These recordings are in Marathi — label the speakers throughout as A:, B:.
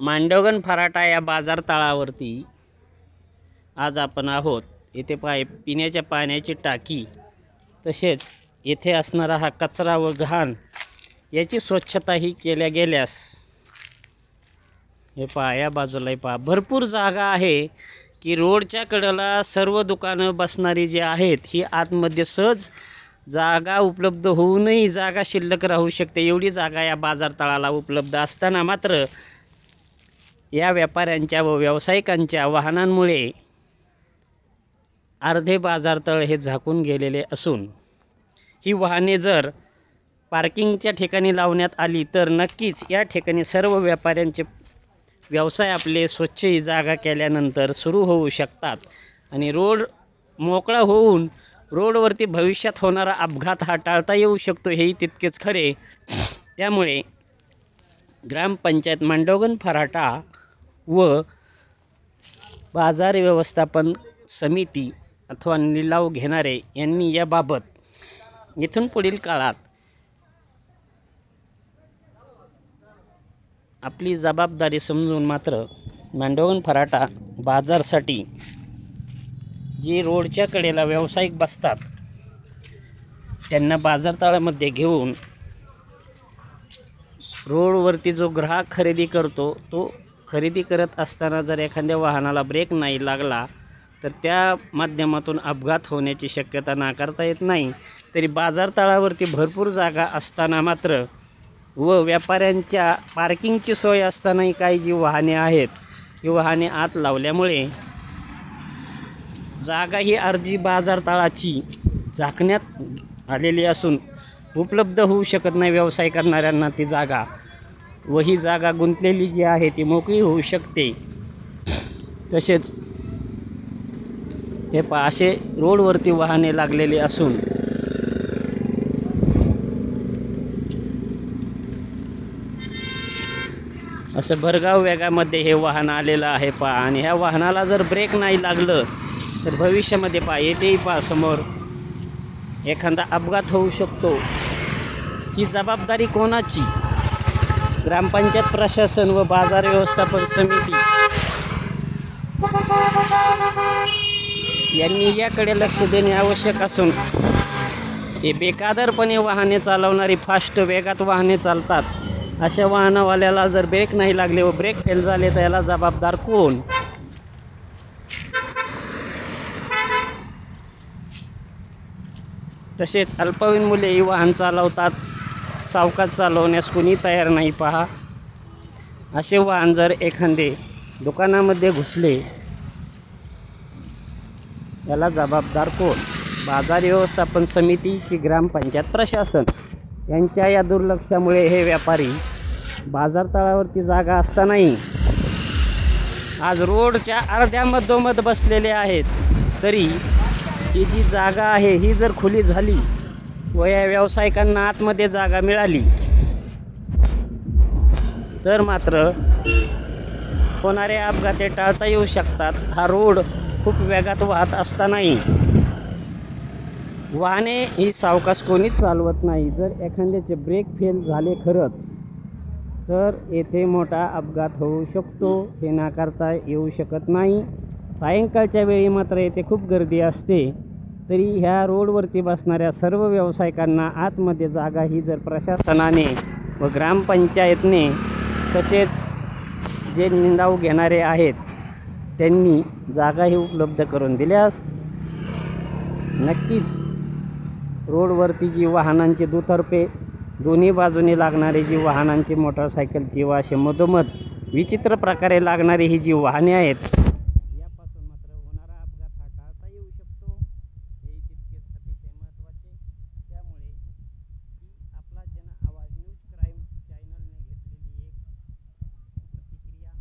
A: मांडवगण फराटा या बाजार तळावरती आज आपण आहोत। येथे पिण्याच्या पाण्याची टाकी तसेच येथे असणारा हा कचरा व घाण याची स्वच्छताही केल्या गेल्यास हे पहा, या बाजूला पहा भरपूर जागा आहे की रोडच्या कडेला सर्व दुकानं बसणारी जी आहेत ही आतमध्ये सहज जागा उपलब्ध होऊनही जागा शिल्लक राहू शकते एवढी जागा या बाजार तळाला उपलब्ध असताना मात्र या व्यापाऱ्यांच्या व व्यावसायिकांच्या वाहनांमुळे अर्धे बाजारतळ हे झाकून गेलेले असून ही वाहने जर पार्किंगच्या ठिकाणी लावण्यात आली तर नक्कीच या ठिकाणी सर्व व्यापाऱ्यांचे व्यवसाय आपले स्वच्छ ही जागा केल्यानंतर सुरू होऊ शकतात आणि रोड मोकळा होऊन रोडवरती भविष्यात होणारा अपघात हा टाळता येऊ शकतो, हेही तितकेच खरे। त्यामुळे ग्रामपंचायत मांडवगण फराटा व बाजार व्यवस्थापन समिती अथवा लिलाव घेणारे यांनी याबाबत इथून पुढील काळात आपली जबाबदारी समजून मात्र मांडवगण फराटा बाजारसाठी जे रोडच्या कडेला व्यावसायिक बसतात त्यांना बाजारतळामध्ये घेऊन रोडवरती जो ग्राहक खरेदी करतो तो खरेदी करत असताना जर एखाद्या वाहनाला ब्रेक नाही लागला तर त्या माध्यमातून अपघात होण्याची शक्यता नाकारता येत नाही। तरी बाजारतळावरती भरपूर जागा असताना मात्र व व्यापाऱ्यांच्या पार्किंगची सोय असतानाही काही जी वाहने आहेत ही वाहने आत लावल्यामुळे जागा ही अर्धी बाजारतळाची झाकण्यात आलेली असून उपलब्ध होऊ शकत नाही व्यवसाय करणाऱ्यांना ती जागा, व ही जागा गुंतलेली जी आहे ती मोकळी होऊ शकते। तसेच हे पहा, असे रोडवरती वाहने लागलेली असून असं भरधाव वेगामध्ये हे वाहन आलेलं आहे पहा, आणि ह्या वाहनाला जर ब्रेक नाही लागलं तर भविष्यामध्ये पहा येथेही पहा समोर एखादा अपघात होऊ शकतो। ही जबाबदारी कोणाची? ग्रामपंचायत प्रशासन व बाजार व्यवस्थापन समिती यांनी याकडे लक्ष देणे आवश्यक असून हे बेकादरपणे वाहने चालवणारी फास्ट वेगात वाहने चालतात अशा वाहनवाल्याला जर ब्रेक नाही लागले व ब्रेक फेल झाले तर याला जबाबदार कोण? तसेच अल्पवयीन मुलेही वाहन चालवतात, सावकाश चालवण्यास कोणी तयार नाही पहा। असे वाहन जर एखादे दुकानामध्ये घुसले याला जबाबदार कोण? बाजार व्यवस्थापन समिती की ग्रामपंचायत प्रशासन? यांच्या या दुर्लक्षामुळे हे व्यापारी बाजारतळावरती जागा असतानाही आज रोडच्या अर्ध्या मधोमध बसलेले आहेत। तरी ही जी जागा आहे ही जर खुली झाली व या व्यावसायिकांना आतमध्ये जागा मिळाली तर मात्र होणारे अपघात टाळता येऊ शकतात। हा रोड खूप वेगात वाहत असतानाही वाहने ही सावकाश कोणीच चालवत नाही। जर एखाद्याचे ब्रेक फेल झाले खरंच तर येथे मोठा अपघात होऊ शकतो, हे नाकारता येऊ शकत नाही। सायंकाळच्या वेळी मात्र येथे खूप गर्दी असते, तरी ह्या रोडवरती बसणाऱ्या सर्व व्यावसायिकांना आतमध्ये जागा ही जर प्रशासनाने व ग्रामपंचायतने तसेच जे लिलाव घेणारे आहेत त्यांनी जागा ही उपलब्ध करून दिल्यास नक्कीच रोडवरती जी वाहनांची दुतर्फे दोन्ही बाजूने लागणारी जी वाहनांची मोटरसायकलची व असे मधोमध विचित्र प्रकारे लागणारी ही जी वाहने आहेत यापासून मात्र होणारा अपघात हा टाळता येऊ शकतो, हे तितकेच अतिशय महत्त्वाचे। त्यामुळे ही आपला जन आवाज न्यूज क्राईम चॅनलने घेतलेली एक प्रतिक्रिया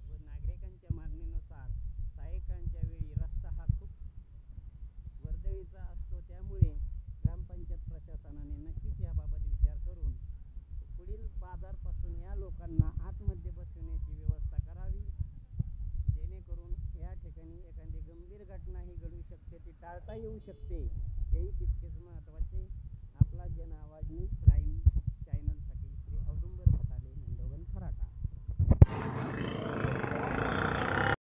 A: व नागरिकांच्या मागणीनुसार सायंकाळच्या वेळी रस्ता हा खूप वर्दळीचा असतो, त्यामुळे ग्रामपंचायत प्रशासनाने नक्कीच याबाबत विचार करून पुढील बाजारपासून या लोकांना आतमध्ये बसवण्याची व्यवस्था करावी, जेणेकरून या ठिकाणी एखादी गंभीर घटनाही घडू शकते, ती टाळता येऊ शकते, हेही तितकेच महत्त्वाचे। आपला जन आवाज न्यूज